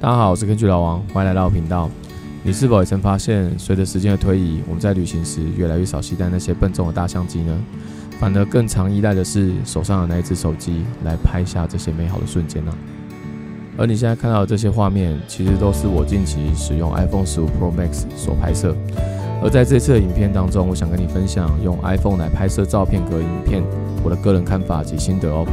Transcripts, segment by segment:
大家好，我是根据老王，欢迎来到我频道。你是否也曾发现，随着时间的推移，我们在旅行时越来越少携带那些笨重的大相机呢？反而更常依赖的是手上的那一只手机来拍下这些美好的瞬间呢？而你现在看到的这些画面，其实都是我近期使用 iPhone 15 Pro Max 所拍摄。而在这次的影片当中，我想跟你分享用 iPhone 来拍摄照片和影片，我的个人看法及心得哦。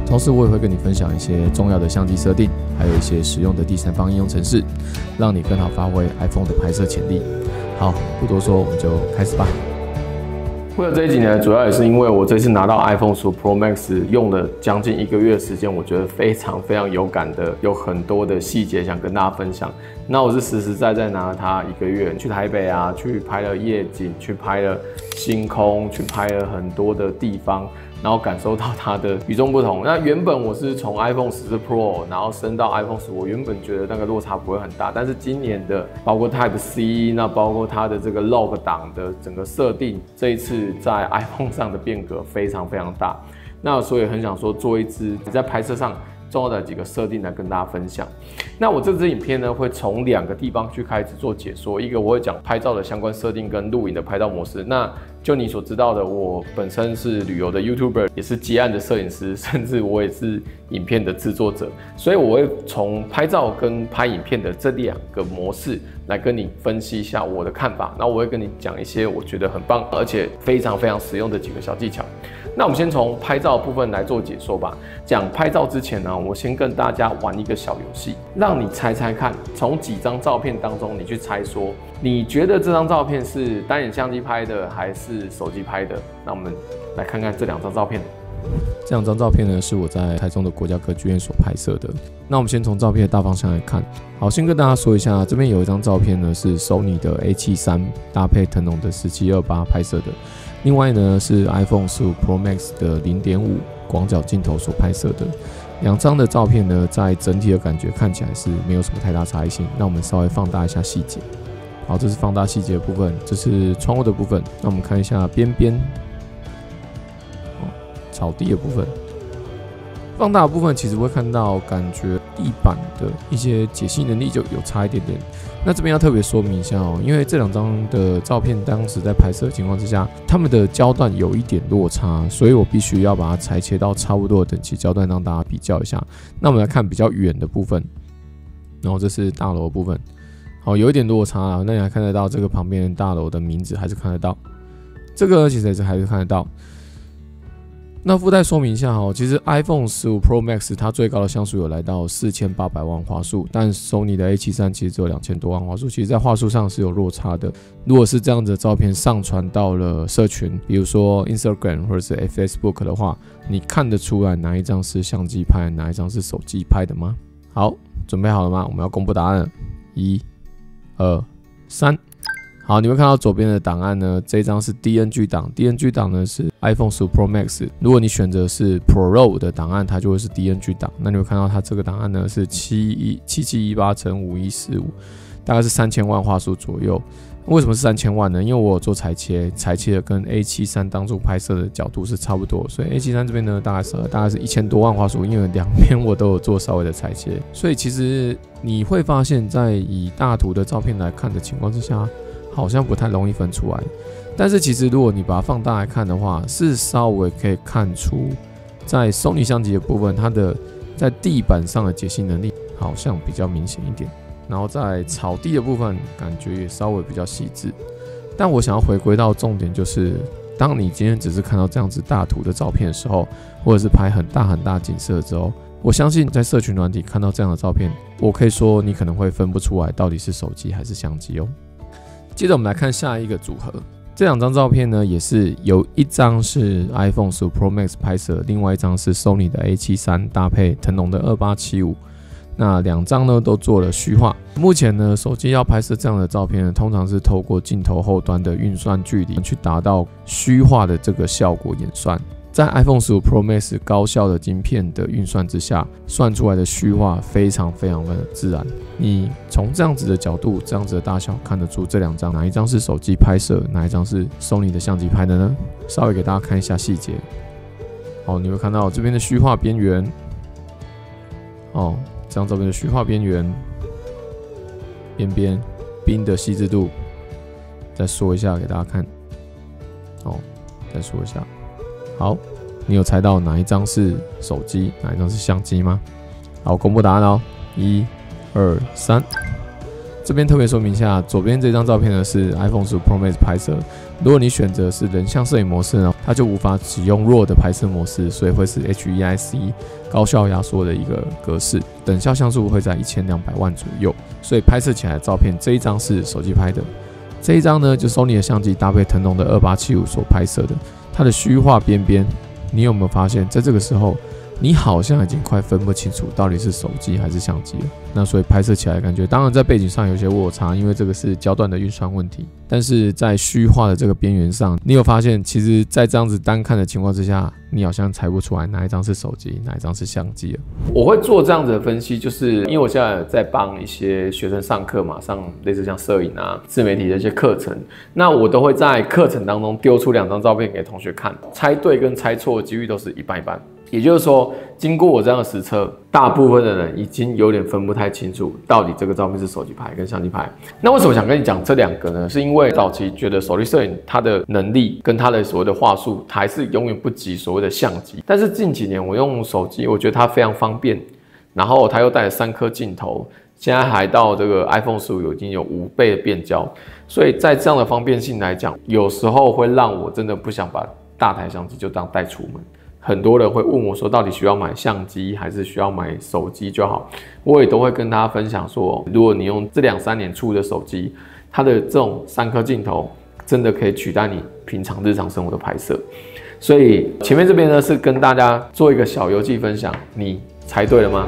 同时，我也会跟你分享一些重要的相机设定，还有一些实用的第三方应用程式，让你更好发挥 iPhone 的拍摄潜力。好，不多说，我们就开始吧。为了这一集呢，主要也是因为我这次拿到 iPhone 15 Pro Max 用了将近1个月的时间，我觉得非常有感的，有很多的细节想跟大家分享。那我是实在拿了它1个月，去台北啊，去拍了夜景，去拍了星空，去拍了很多的地方。然后感受到它的与众不同。那原本我是从 iPhone 14 Pro 然后升到 iPhone 15，我原本觉得那个落差不会很大，但是今年的包括 Type C， 那包括它的这个 Log 档的整个设定，这一次在 iPhone 上的变革非常大。那所以很想说做一支在拍摄上重要的几个设定来跟大家分享。那我这支影片呢，会从2个地方去开始做解说。一个我会讲拍照的相关设定跟录影的拍照模式。那就你所知道的，我本身是旅游的 YouTuber， 也是接案的摄影师，甚至我也是影片的制作者。所以我会从拍照跟拍影片的这2个模式来跟你分析一下我的看法。那我会跟你讲一些我觉得很棒，而且非常实用的几个小技巧。那我们先从拍照部分来做解说吧。讲拍照之前呢，我先跟大家玩一个小游戏，让你猜猜看，从几张照片当中你去猜说，你觉得这张照片是单眼相机拍的还是手机拍的？那我们来看看这2张照片。这2张照片呢，是我在台中的国家歌剧院所拍摄的。那我们先从照片的大方向来看。好，先跟大家说一下，这边有一张照片呢，是 Sony 的 A73 搭配腾龙的17-28拍摄的。另外呢，是 iPhone 15 Pro Max 的 0.5 广角镜头所拍摄的。2张的照片呢，在整体的感觉看起来是没有什么太大差异性。那我们稍微放大一下细节。好，这是放大细节的部分，这是窗户的部分。那我们看一下边边，草地的部分。放大的部分其实会看到，感觉地板的一些解析能力就有差一点点。那这边要特别说明一下哦，因为这2张的照片当时在拍摄的情况之下，它们的焦段有一点落差，所以我必须要把它裁切到差不多的等级焦段，让大家比较一下。那我们来看比较远的部分，然后这是大楼的部分。好，有一点落差啦，那你还看得到这个旁边大楼的名字，还是看得到。这个其实也是还是看得到。那附带说明一下哈，其实 iPhone 15 Pro Max 它最高的像素有来到4800万画素，但 Sony 的 A73 其实只有2000多万画素，其实在画素上是有落差的。如果是这样子的照片上传到了社群，比如说 Instagram 或者是 Facebook 的话，你看得出来哪一张是相机拍，哪一张是手机拍的吗？好，准备好了吗？我们要公布答案了。1、2、3。好，你会看到左边的档案呢，这一张是 DNG 档 ，DNG 档呢是 iPhone 15 Pro Max。如果你选择是 Pro 的档案，它就会是 DNG 档。那你会看到它这个档案呢是7718×5145，大概是3000万画素左右。为什么是3000万呢？因为我有做裁切的跟 A73 当初拍摄的角度是差不多，所以 A73 这边呢大概是1000多万画素，因为2边我都有做稍微的裁切，所以其实你会发现在以大图的照片来看的情况之下，好像不太容易分出来。但是其实如果你把它放大来看的话，是稍微可以看出在 Sony 相机的部分，它的在地板上的解析能力好像比较明显一点。然后在草地的部分感觉也稍微比较细致，但我想要回归到重点，就是当你今天只是看到这样子大图的照片的时候，或者是拍很大景色之后，我相信在社群软体看到这样的照片，我可以说你可能会分不出来到底是手机还是相机哦。接着我们来看下一个组合，这2张照片呢，也是有一张是 iPhone 15 Pro Max 拍摄，另外一张是 Sony 的 A73 搭配腾龙的2875。那2张呢都做了虚化。目前呢，手机要拍摄这样的照片呢，通常是透过镜头后端的运算距离去达到虚化的这个效果演算。在 iPhone 15 Pro Max 高效的晶片的运算之下，算出来的虚化非常的自然。你从这样子的角度、这样子的大小看得出这2张哪一张是手机拍摄，哪一张是 Sony 的相机拍的呢？稍微给大家看一下细节。好，你会看到这边的虚化边缘。这张照片的虚化边缘，边边冰的细致度，再说一下给大家看。再说一下。好，你有猜到哪一张是手机，哪一张是相机吗？好，公布答案哦。1、2、3。这边特别说明一下，左边这张照片呢是 iPhone 15 Pro Max 拍摄。如果你选择是人像摄影模式呢，它就无法使用 RAW 的拍摄模式，所以会是 HEIC 高效压缩的一个格式，等效像素会在1200万左右，所以拍摄起来的照片这一张是手机拍的，这一张呢就 Sony 的相机搭配腾龙的2875所拍摄的，它的虚化边边，你有没有发现，在这个时候？你好像已经快分不清楚到底是手机还是相机了，那所以拍摄起来的感觉，当然在背景上有些落差，因为这个是焦段的运算问题。但是在虚化的这个边缘上，你有发现，其实，在这样子单看的情况之下，你好像猜不出来哪一张是手机，哪一张是相机了。我会做这样子的分析，就是因为我现在在帮一些学生上课嘛，上类似像摄影啊、自媒体的一些课程，那我都会在课程当中丢出2张照片给同学看，猜对跟猜错的几率都是一半一半。也就是说，经过我这样的实测，大部分的人已经有点分不太清楚，到底这个照片是手机拍跟相机拍。那为什么想跟你讲这2个呢？是因为早期觉得手机摄影它的能力跟它的所谓的话术，还是永远不及所谓的相机。但是近几年我用手机，我觉得它非常方便，然后它又带了3颗镜头，现在还到这个 iPhone 15已经有5倍的变焦，所以在这样的方便性来讲，有时候会让我真的不想把大台相机就当带出门。很多人会问我说，到底需要买相机还是需要买手机就好？我也都会跟大家分享说，如果你用这2、3年出的手机，它的这种3颗镜头真的可以取代你平常日常生活的拍摄。所以前面这边呢是跟大家做一个小游记分享，你猜对了吗？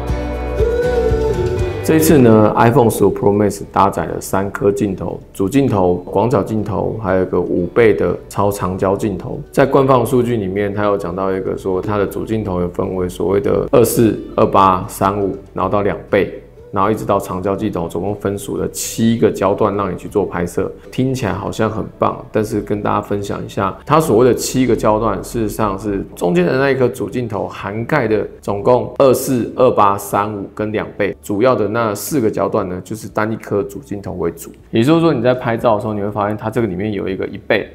这一次呢 ，iPhone 15 Pro Max 搭载了3颗镜头，主镜头、广角镜头，还有一个5倍的超长焦镜头。在官方数据里面，它有讲到一个说，它的主镜头有分为所谓的24、28、35，然后到2倍。然后一直到长焦镜头，总共分属了7个焦段让你去做拍摄，听起来好像很棒，但是跟大家分享一下，它所谓的7个焦段，事实上是中间的那一颗主镜头涵盖的总共24、28、35跟2倍，主要的那4个焦段呢，就是单一颗主镜头为主。也就是说，你在拍照的时候，你会发现它这个里面有一个1倍，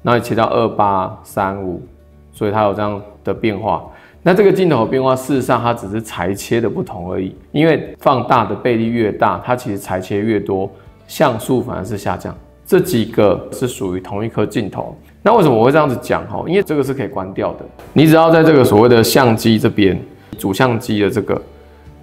然后你切到28、35，所以它有这样的变化。那这个镜头的变化，事实上它只是裁切的不同而已。因为放大的倍率越大，它其实裁切越多，像素反而是下降。这几个是属于同一颗镜头。那为什么我会这样子讲？因为这个是可以关掉的。你只要在这个所谓的相机这边，主相机的这个，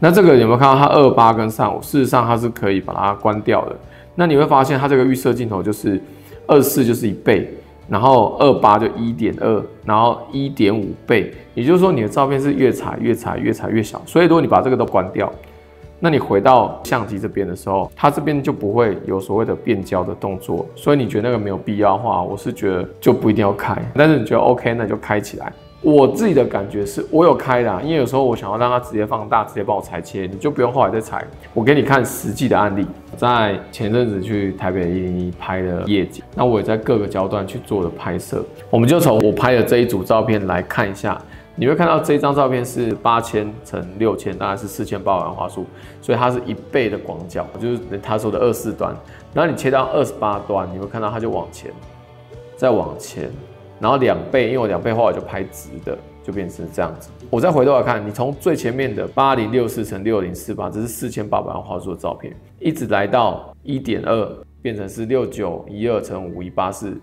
那这个有没有看到它28跟35？事实上它是可以把它关掉的。那你会发现它这个预设镜头就是24就是1倍。然后28就 1.2， 然后 1.5倍，也就是说你的照片是越裁越小。所以如果你把这个都关掉，那你回到相机这边的时候，它这边就不会有所谓的变焦的动作。所以你觉得那个没有必要的话，我是觉得就不一定要开。但是你觉得 OK， 那就开起来。我自己的感觉是我有开的，因为有时候我想要让它直接放大，直接帮我裁切，你就不用后来再裁。我给你看实际的案例，在前阵子去台北101拍的夜景，那我也在各个焦段去做的拍摄。我们就从我拍的这一组照片来看一下，你会看到这张照片是8000乘6000，大概是4800万画素，所以它是1倍的广角，就是他说的24端。然后你切到28端，你会看到它就往前，再往前。然后2倍，因为我2倍后来就拍直的，就变成这样子。我再回头来看，你从最前面的8064乘6048，这是4800万画素的照片，一直来到1.2，变成是6912乘5184，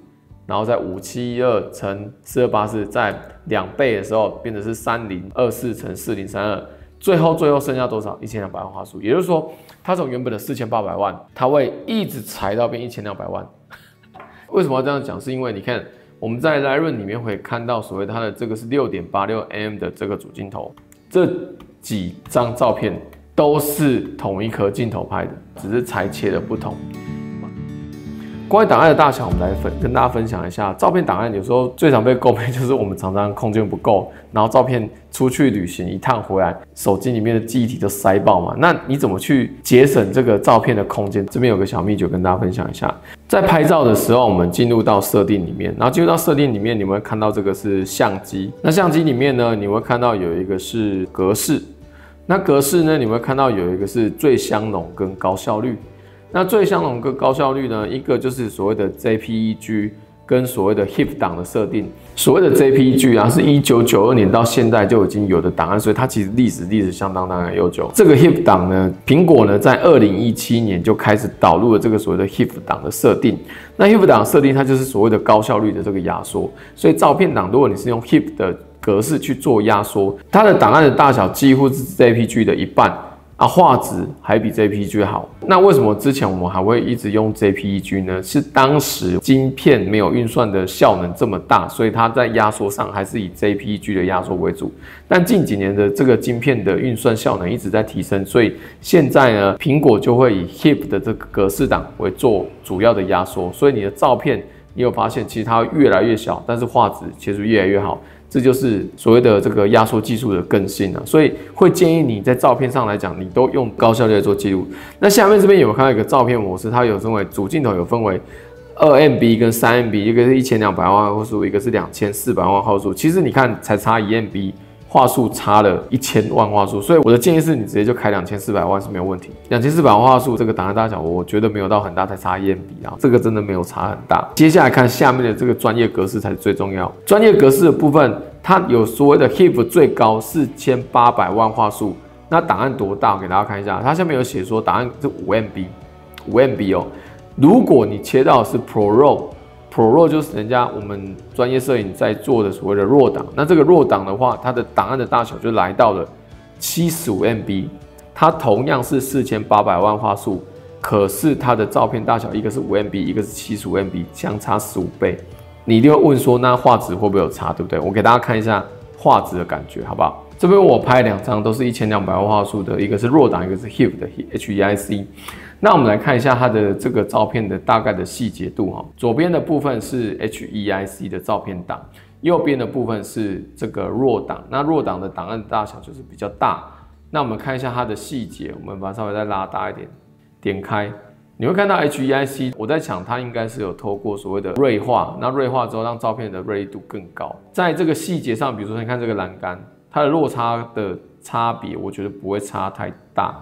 然后在5712乘4284，在2倍的时候变成是3024乘4032，最后剩下多少？1200万画素。也就是说，它从原本的4800万，它会一直裁到变1200万。为什么要这样讲？是因为你看。我们在 Lightroom 里面会看到所谓它的这个是 6.86mm 的这个主镜头，这几张照片都是同一颗镜头拍的，只是裁切的不同。关于档案的大小，我们来跟大家分享一下。照片档案有时候最常被诟病就是我们常常空间不够，然后照片出去旅行一趟回来，手机里面的记忆体就塞爆嘛。那你怎么去节省这个照片的空间？这边有个小秘诀跟大家分享一下。在拍照的时候，我们进入到设定里面，然后进入到设定里面，你们会看到这个是相机。那相机里面呢，你会看到有一个是格式。那格式呢，你会看到有一个是最香浓跟高效率。那最相同跟高效率呢，一个就是所谓的 JPEG 跟所谓的 HIF 档的设定。所谓的 JPEG 啊，是1992年到现在就已经有的档案，所以它其实历史相当悠久。这个 HIF 档呢，苹果呢在2017年就开始导入了这个所谓的 HIF 档的设定。那 HIF 档设定它就是所谓的高效率的这个压缩，所以照片档如果你是用 HIF 的格式去做压缩，它的档案的大小几乎是 JPG 的一半。画质还比 JPG 好。那为什么之前我们还会一直用 JPEG 呢？是当时晶片没有运算的效能这么大，所以它在压缩上还是以 JPEG 的压缩为主。但近几年的这个晶片的运算效能一直在提升，所以现在呢，苹果就会以 HIF 的这个格式档为做主要的压缩，所以你的照片你有发现，其实它越来越小，但是画质其实越来越好。这就是所谓的这个压缩技术的更新啊，所以会建议你在照片上来讲，你都用高效率来做记录。那下面这边有看到一个照片模式，它有分为主镜头有分为2MB 跟3MB， 一个是1200万画素，一个是2400万画素。其实你看才差1MB。画素差了1000万画素，所以我的建议是你直接就开2400万是没有问题。2400万画素这个档案大小，我觉得没有到很大，才差1MB啊，这个真的没有差很大。接下来看下面的这个专业格式才是最重要。专业格式的部分，它有所谓的 HIF 最高4800万画素，那档案多大？我给大家看一下，它下面有写说档案是5MB 哦。如果你切到的是 ProRAW 就是我们专业摄影在做的所谓的RAW档，那这个RAW档的话，它的档案的大小就来到了75MB， 它同样是4800万画素，可是它的照片大小一个是5MB， 一个是75MB， 相差15倍。你一定会问说，那画质会不会有差，对不对？我给大家看一下画质的感觉，好不好？这边我拍2张都是1200万画素的，一个是RAW档，一个是 HIF 的 HEIC。那我们来看一下它的这个照片的大概的细节度哈。左边的部分是 HEIC 的照片档，右边的部分是这个RAW档。那RAW档的档案大小就是比较大。那我们看一下它的细节，我们把它稍微再拉大一点，点开，你会看到 HEIC。我在想它应该是有透过所谓的锐化，那锐化之后让照片的锐利度更高。在这个细节上，比如说你看这个栏杆，它的落差的差别，我觉得不会差太大。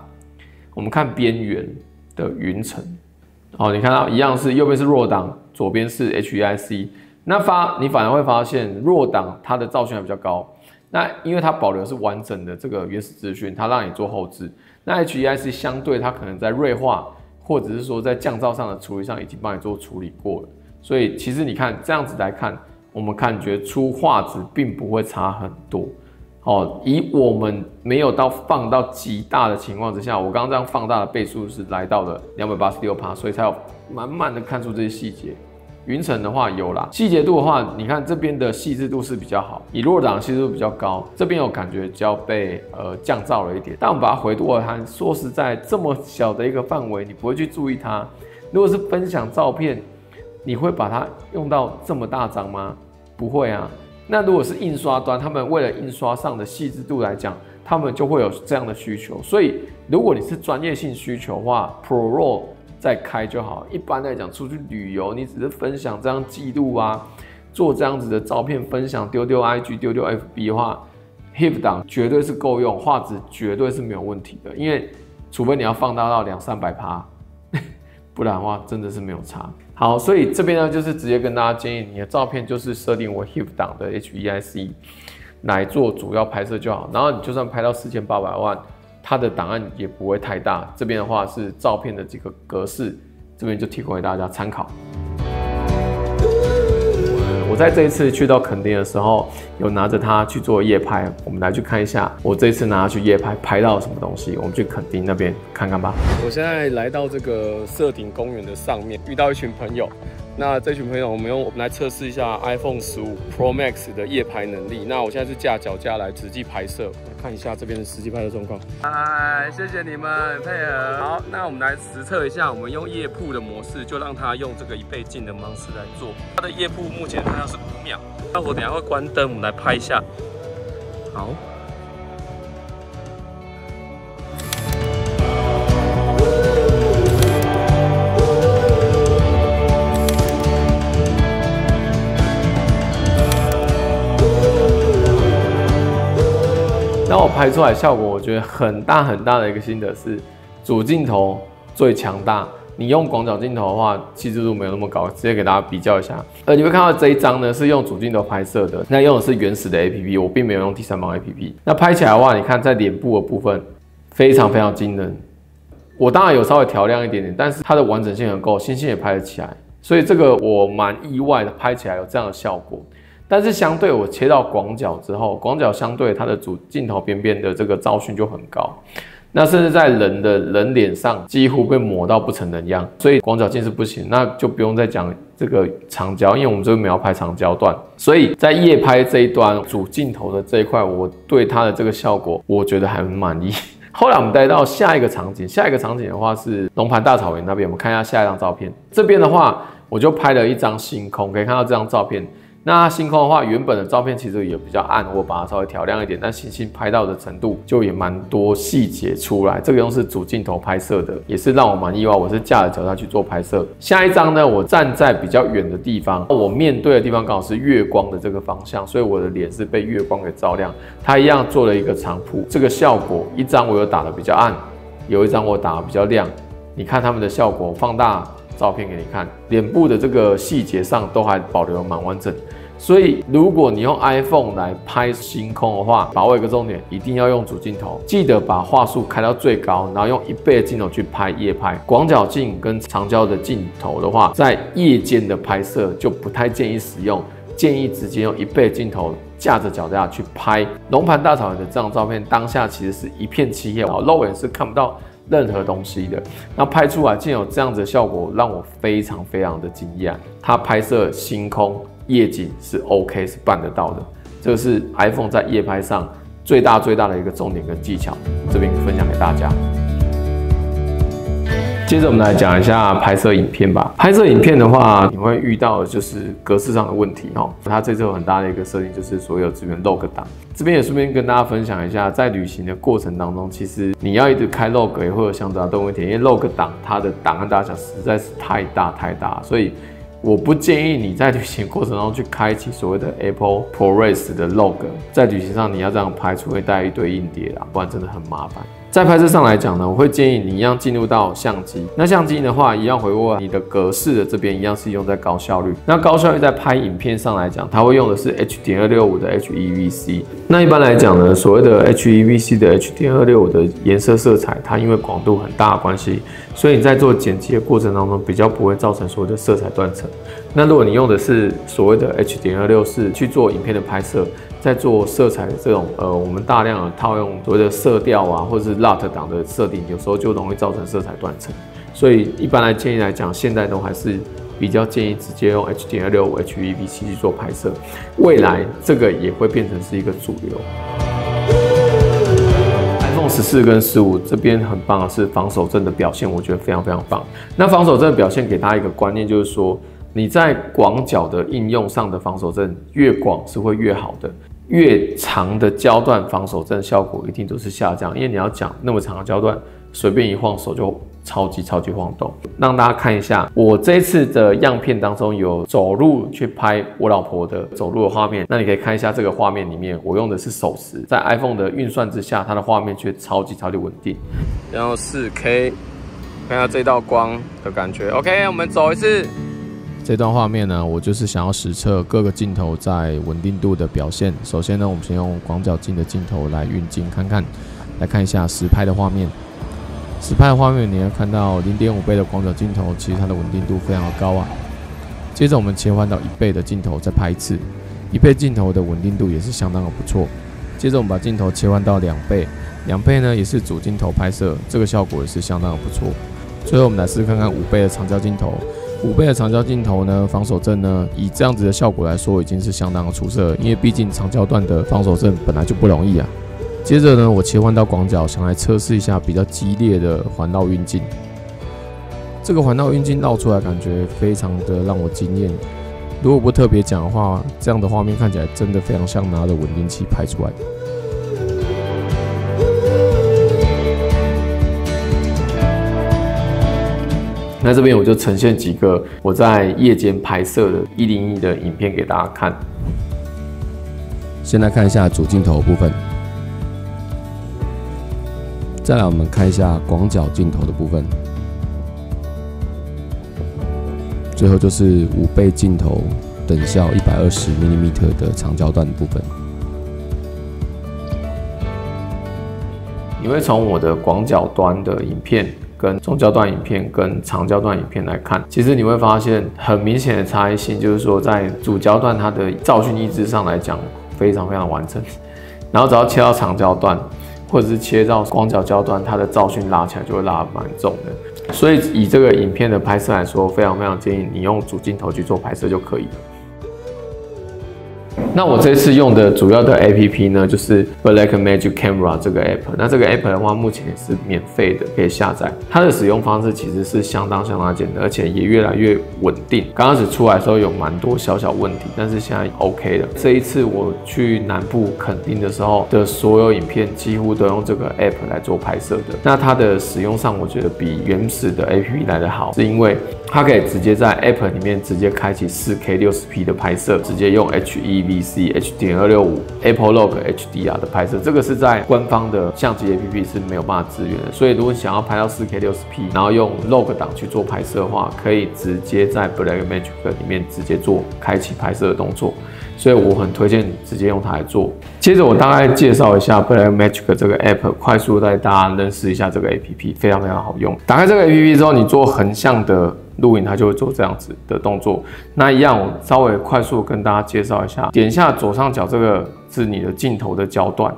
我们看边缘的云层，你看到一样是右边是RAW档，左边是 HEIC。那你反而会发现RAW档它的噪讯还比较高，那因为它保留是完整的这个原始资讯，它让你做后置。那 HEIC 相对它可能在锐化或者是说在降噪上的处理上已经帮你做处理过了，所以其实你看这样子来看，我们感觉出画质并不会差很多。以我们没有到放到极大的情况之下，我刚刚这样放大的倍数是来到了286%，所以才有满满的看出这些细节。云层的话有啦，细节度的话，你看这边的细致度是比较好，以RAW档细致度比较高，这边有感觉比较被降噪了一点。但我们把它回过来看，说实在，这么小的一个范围，你不会去注意它。如果是分享照片，你会把它用到这么大张吗？不会啊。那如果是印刷端，他们为了印刷上的细致度来讲，他们就会有这样的需求。所以，如果你是专业性需求的话 ，ProRAW 再开就好。一般来讲，出去旅游，你只是分享这样记录啊，做这样子的照片分享，丢 IG、丢 FB 的话 ，HIF 档绝对是够用，画质绝对是没有问题的。因为除非你要放大到200-300%，不然的话真的是没有差。好，所以这边呢就是直接跟大家建议，你的照片就是设定为 HIF 档的 HEIC 来做主要拍摄就好。然后你就算拍到4800万，它的档案也不会太大。这边的话是照片的这个格式，这边就提供给大家参考。我在这一次去到垦丁的时候，有拿着它去做夜拍，我们来去看一下我这一次拿它去夜拍拍到了什么东西。我们去垦丁那边看看吧。我现在来到这个社顶公园的上面，遇到一群朋友。那这群朋友，我们来测试一下 iPhone 15 Pro Max 的夜拍能力。那我现在是架脚架来实际拍摄，来看一下这边的实际拍摄状况。嗨，谢谢你们配合。好，那我们来实测一下，我们用夜曝的模式，就让它用这个1倍镜的方式来做。它的夜曝目前好像是5秒。那我等一下会关灯，我们来拍一下。好。那我拍出来的效果，我觉得很大的一个心得是，主镜头最强大。你用广角镜头的话，细致度没有那么高，直接给大家比较一下。你会看到这一张呢是用主镜头拍摄的，那用的是原始的 APP， 我并没有用第三方 APP。那拍起来的话，你看在脸部的部分非常非常惊人。我当然有稍微调亮一点点，但是它的完整性很够，星星也拍得起来，所以这个我蛮意外的，拍起来有这样的效果。但是相对我切到广角之后，广角相对它的主镜头边边的这个噪讯就很高。那甚至在人脸上几乎被磨到不成人样，所以广角镜是不行，那就不用再讲这个长焦，因为我们这边没有拍长焦段，所以在夜拍这一端主镜头的这一块，我对它的这个效果，我觉得还蛮满意。后来我们带到下一个场景，下一个场景的话是龙盘大草原那边，我们看一下下一张照片。这边的话，我就拍了一张星空，可以看到这张照片。那星空的话，原本的照片其实也比较暗，我把它稍微调亮一点，但星星拍到的程度就也蛮多细节出来。这个用是主镜头拍摄的，也是让我蛮意外。我是架着脚架去做拍摄。下一张呢，我站在比较远的地方，我面对的地方刚好是月光的这个方向，所以我的脸是被月光给照亮。它一样做了一个长曝，这个效果一张我有打的比较暗，有一张我打的比较亮。你看它们的效果，放大照片给你看，脸部的这个细节上都还保留蛮完整。所以如果你用 iPhone 来拍星空的话，把握一个重点，一定要用主镜头，记得把画素开到最高，然后用1倍的镜头去拍夜拍。广角镜跟长焦的镜头的话，在夜间的拍摄就不太建议使用，建议直接用1倍的镜头架着脚架去拍龙盘大草原的这张照片。当下其实是一片漆黑，肉眼是看不到任何东西的，那拍出来竟有这样子的效果，让我非常非常的惊讶。它拍摄星空夜景是 OK， 是办得到的。这个是 iPhone 在夜拍上最大的一个重点跟技巧，这边分享给大家。接着我们来讲一下拍摄影片吧。拍摄影片的话，你会遇到的就是格式上的问题哦。它这次有很大的一个设定，就是所有资源 log 档。这边也顺便跟大家分享一下，在旅行的过程当中，其实你要一直开 log 也会有相当的问题，因为 log 档它的档案大小实在是太大，所以我不建议你在旅行过程中去开启所谓的 Apple ProRes 的 log。在旅行上你要这样拍，除非带一堆硬碟啦，不然真的很麻烦。在拍摄上来讲呢，我会建议你一样进入到相机。那相机的话，一样回过来，你的格式的这边一样是用在高效率。那高效率在拍影片上来讲，它会用的是 H.265 的 HEVC。那一般来讲呢，所谓的 HEVC 的 H.265 的颜色色彩，它因为广度很大的关系，所以你在做剪辑的过程当中，比较不会造成所谓的色彩断层。那如果你用的是所谓的 H.264去做影片的拍摄，在做色彩的这种我们大量的套用所谓的色调啊，或者是 LUT 档的设定，有时候就容易造成色彩断层。所以一般来建议来讲，现在都还是比较建议直接用 H.265 HEVC 去做拍摄。未来这个也会变成是一个主流。iPhone 14跟15这边很棒的是防手震的表现，我觉得非常非常棒。那防手震的表现给大家一个观念，就是说你在广角的应用上的防手震越广是会越好的。越长的焦段防手震效果一定都是下降，因为你要讲那么长的焦段，随便一晃手就超级晃动。让大家看一下，我这次的样片当中有走路去拍我老婆的走路的画面，那你可以看一下这个画面里面，我用的是手持，在 iPhone 的运算之下，它的画面却超级稳定。然后 4K， 看一下这道光的感觉。OK， 我们走一次。这段画面呢，我就是想要实测各个镜头在稳定度的表现。首先呢，我们先用广角镜的镜头来运镜看看，来看一下实拍的画面。实拍的画面，你会看到 0.5 倍的广角镜头，其实它的稳定度非常的高啊。接着我们切换到1倍的镜头再拍一次，1倍镜头的稳定度也是相当的不错。接着我们把镜头切换到2倍，2倍呢也是主镜头拍摄，这个效果也是相当的不错。最后我们来试看看5倍的长焦镜头。5倍的长焦镜头呢，防手震呢，以这样子的效果来说，已经是相当的出色，因为毕竟长焦段的防手震本来就不容易啊。接着呢，我切换到广角，想来测试一下比较激烈的环绕运镜。这个环绕运镜绕出来，感觉非常的让我惊艳。如果不特别讲的话，这样的画面看起来真的非常像拿着稳定器拍出来的。那这边我就呈现几个我在夜间拍摄的101的影片给大家看。先来看一下主镜头的部分，再来我们看一下广角镜头的部分。最后就是5倍镜头等效120mm的长焦段的部分。你会从我的广角端的影片、跟中焦段影片、跟长焦段影片来看，其实你会发现很明显的差异性，就是说在主焦段它的噪讯抑制上来讲非常完整，然后只要切到长焦段，或者是切到广角焦段，它的噪讯拉起来就会拉得蛮重的。所以以这个影片的拍摄来说，非常建议你用主镜头去做拍摄就可以了。那我这次用的主要的 APP 呢，就是 Blackmagic Camera 这个 App。那这个 App 的话，目前也是免费的，可以下载。它的使用方式其实是相当简单，而且也越来越稳定。刚开始出来的时候有蛮多小问题，但是现在 OK 了。这一次我去南部垦丁的时候的所有影片，几乎都用这个 App 来做拍摄的。那它的使用上，我觉得比原始的 APP 来得好，是因为它可以直接在 App 里面直接开启 4K 60P 的拍摄，直接用 HEVC、H.265、Apple Log HDR 的拍摄，这个是在官方的相机 APP 是没有办法支援的。所以如果你想要拍到 4K 60P， 然后用 Log 档去做拍摄的话，可以直接在 Blackmagic 里面直接做开启拍摄的动作。所以我很推荐你直接用它来做。接着我大概介绍一下 Blackmagic 这个 App， 快速带大家认识一下这个 APP， 非常好用。打开这个 APP 之后，你做横向的录影，它就会做这样子的动作。那一样，我稍微快速跟大家介绍一下。点一下左上角这个是你的镜头的焦段。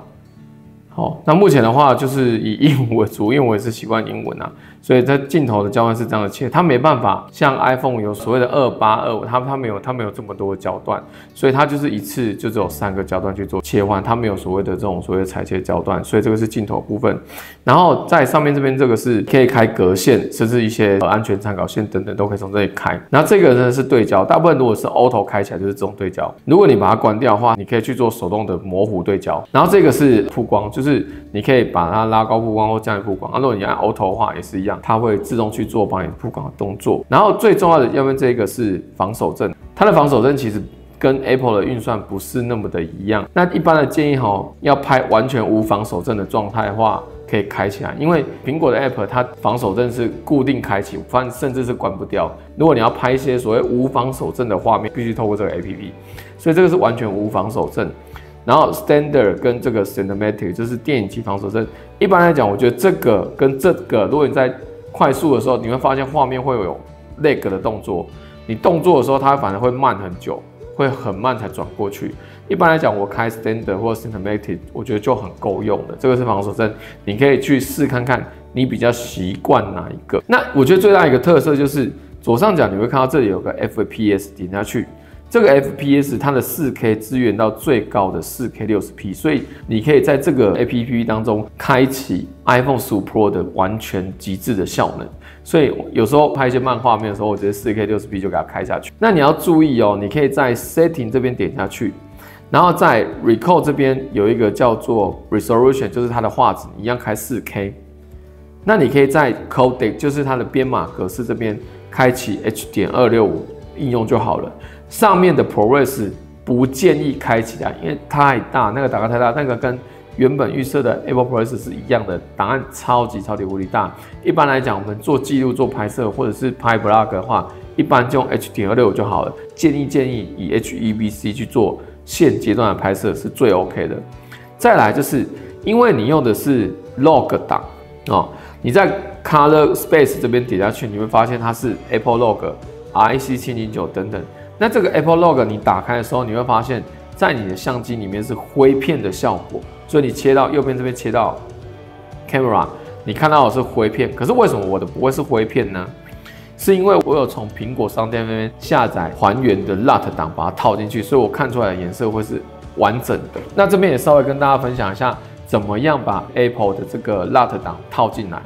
好，那目前的话就是以英文为主，因为我也是习惯英文啊，所以在镜头的焦段是这样的切，它没办法像 iPhone 有所谓的28、25，它没有这么多的焦段，所以它就是一次就只有3个焦段去做切换，它没有所谓的这种所谓的裁切焦段，所以这个是镜头部分。然后在上面这边这个是可以开格线，甚至一些安全参考线等等都可以从这里开。然后这个呢是对焦，大部分如果是 Auto 开起来就是自动对焦，如果你把它关掉的话，你可以去做手动的模糊对焦。然后这个是曝光，就是你可以把它拉高曝光或降低曝光。如果你按 Auto 的话也是一样，它会自动去做帮你曝光的动作。然后最重要的，要不然这个是防手震，它的防手震其实跟 Apple 的运算不是那么的一样。那一般的建议要拍完全无防手震的状态的话，可以开起来，因为苹果的 App 它防手震是固定开启，甚至是关不掉。如果你要拍一些所谓无防手震的画面，必须透过这个 APP， 所以这个是完全无防手震。然后 Standard 跟这个 Cinematic 就是电影级防手震。一般来讲，我觉得这个跟这个，如果你在快速的时候，你会发现画面会有 lag 的动作，你动作的时候它反而会慢很久，会很慢才转过去。一般来讲，我开 Standard 或 Cinematic， 我觉得就很够用了。这个是防手震，你可以去试看看，你比较习惯哪一个。那我觉得最大一个特色就是左上角你会看到这里有个 FPS， 点下去。这个 FPS 它的 4K 支援到最高的 4K 60P， 所以你可以在这个 APP 当中开启 iPhone 15 Pro 的完全极致的效能。所以有时候拍一些慢画面的时候，我直接 4K 60P 就给它开下去。那你要注意哦，你可以在 Setting 这边点下去，然后在 Record 这边有一个叫做 Resolution， 就是它的画质一样开 4K。那你可以在 Codec， 就是它的编码格式这边开启 H.265 应用就好了。上面的 ProRes 不建议开起来，因为太大，那个档案太大，那个跟原本预设的 Apple ProRes 是一样的，档案超级无敌大。一般来讲，我们做记录、做拍摄或者是拍 Vlog 的话，一般就用 H.265 就好了。建议以 HEVC 去做现阶段的拍摄是最 OK 的。再来就是因为你用的是 Log 档哦，你在 Color Space 这边点下去，你会发现它是 Apple Log、REC709 等等。那这个 Apple Log 你打开的时候，你会发现在你的相机里面是灰片的效果，所以你切到右边这边切到 Camera， 你看到的是灰片。可是为什么我的不会是灰片呢？是因为我有从苹果商店那边下载还原的 LUT 档，把它套进去，所以我看出来的颜色会是完整的。那这边也稍微跟大家分享一下，怎么样把 Apple 的这个 LUT 档套进来。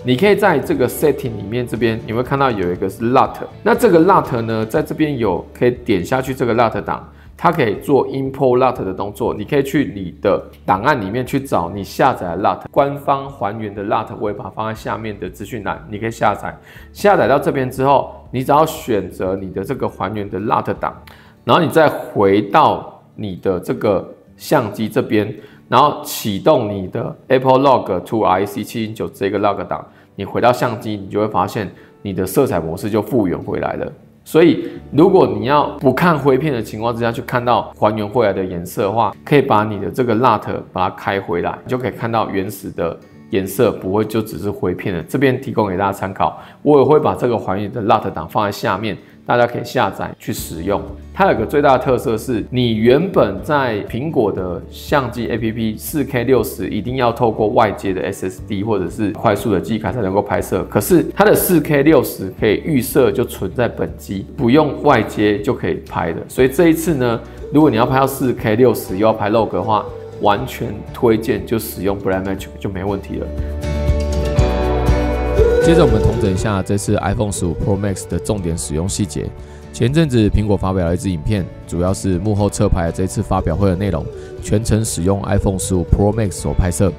你可以在这个 setting 里面这边，你会看到有一个是 LUT， 那这个 LUT 呢，在这边有可以点下去这个 LUT 档，它可以做 import LUT 的动作。你可以去你的档案里面去找你下载的 LUT， 官方还原的 LUT， 我也把它放在下面的资讯栏，你可以下载。下载到这边之后，你只要选择你的这个还原的 LUT 档，然后你再回到你的这个相机这边。然后启动你的 Apple Log to REC709 这个 log 档，你回到相机，你就会发现你的色彩模式就复原回来了。所以如果你要不看灰片的情况之下去看到还原回来的颜色的话，可以把你的这个 LUT 把它开回来，你就可以看到原始的颜色，不会就只是灰片了。这边提供给大家参考，我也会把这个还原的 LUT 档放在下面，大家可以下载去使用。它有个最大的特色是，你原本在苹果的相机 APP 4K 60一定要透过外接的 SSD 或者是快速的记忆卡才能够拍摄，可是它的 4K 60可以预设就存在本机，不用外接就可以拍的。所以这一次呢，如果你要拍到 4K 60又要拍 log 的话，完全推荐就使用 Blackmagic 就没问题了。接着我们统整一下这次 iPhone 15 Pro Max 的重点使用细节。前阵子苹果发表了一支影片，主要是幕后侧拍的这次发表会的内容，全程使用 iPhone 15 Pro Max 所拍摄。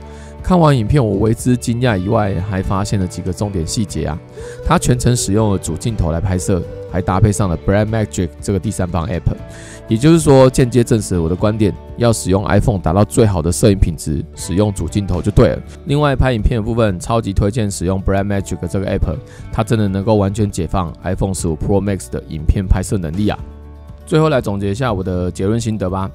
看完影片，我为之惊讶以外，还发现了几个重点细节啊。它全程使用了主镜头来拍摄，还搭配上了 Blackmagic 这个第三方 App， 也就是说间接证实了我的观点，要使用 iPhone 达到最好的摄影品质，使用主镜头就对了。另外拍影片的部分，超级推荐使用 Blackmagic 这个 App， 它真的能够完全解放 iPhone 15 Pro Max 的影片拍摄能力啊。最后来总结一下我的结论心得吧。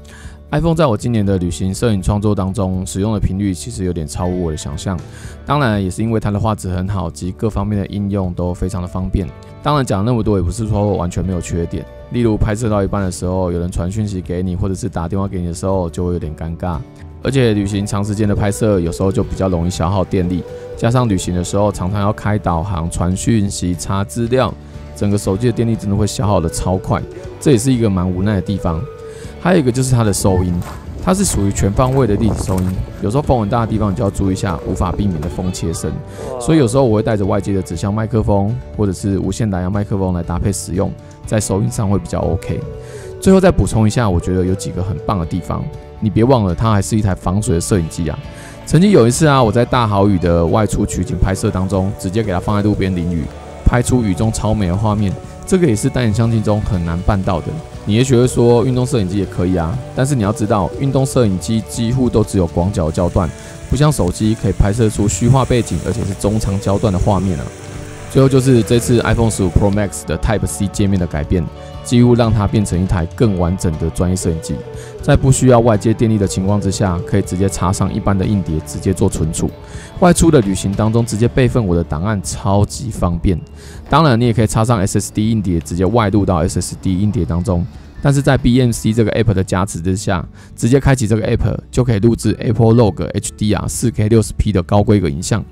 iPhone 在我今年的旅行摄影创作当中使用的频率其实有点超乎我的想象，当然也是因为它的画质很好及各方面的应用都非常的方便。当然讲那么多也不是说完全没有缺点，例如拍摄到一半的时候，有人传讯息给你或者是打电话给你的时候就会有点尴尬，而且旅行长时间的拍摄有时候就比较容易消耗电力，加上旅行的时候常常要开导航、传讯息、查资料，整个手机的电力真的会消耗的超快，这也是一个蛮无奈的地方。还有一个就是它的收音，它是属于全方位的立体收音，有时候风很大的地方你就要注意一下无法避免的风切声，所以有时候我会带着外接的指向麦克风或者是无线蓝牙麦克风来搭配使用，在收音上会比较 OK。最后再补充一下，我觉得有几个很棒的地方，你别忘了它还是一台防水的摄影机啊。曾经有一次啊，我在大豪雨的外出取景拍摄当中，直接给它放在路边淋雨，拍出雨中超美的画面，这个也是单眼相机中很难办到的。你也许会说运动摄影机也可以啊，但是你要知道，运动摄影机几乎都只有广角焦段，不像手机可以拍摄出虚化背景，而且是中长焦段的画面啊。最后就是这次 iPhone 15 Pro Max 的 Type-C 界面的改变，几乎让它变成一台更完整的专业摄影机，在不需要外接电力的情况之下，可以直接插上一般的硬碟，直接做存储。外出的旅行当中，直接备份我的档案超级方便。当然，你也可以插上 SSD 硬碟，直接外录到 SSD 硬碟当中。但是在 BMC 这个 App 的加持之下，直接开启这个 App 就可以录制 Apple Log HDR 4K 60P 的高规格影像。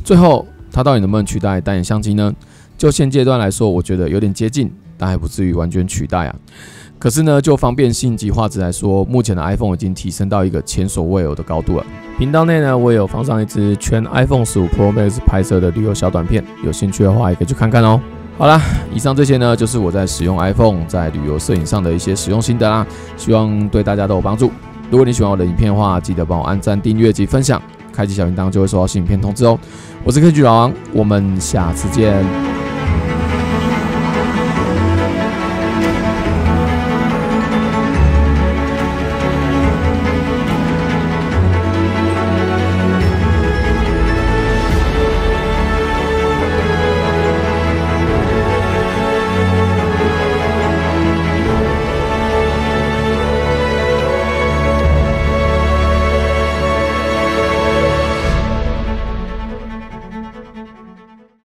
最后，它到底能不能取代单眼相机呢？就现阶段来说，我觉得有点接近，但还不至于完全取代啊。可是呢，就方便性及画质来说，目前的 iPhone 已经提升到一个前所未有的高度了。频道内呢，我也有放上一支全 iPhone 15 Pro Max 拍摄的旅游小短片，有兴趣的话也可以去看看哦。好啦，以上这些呢，就是我在使用 iPhone 在旅游摄影上的一些使用心得啦，希望对大家都有帮助。如果你喜欢我的影片的话，记得帮我按赞、订阅及分享，开启小铃铛就会收到新影片通知哦。我是科技老王，我们下次见。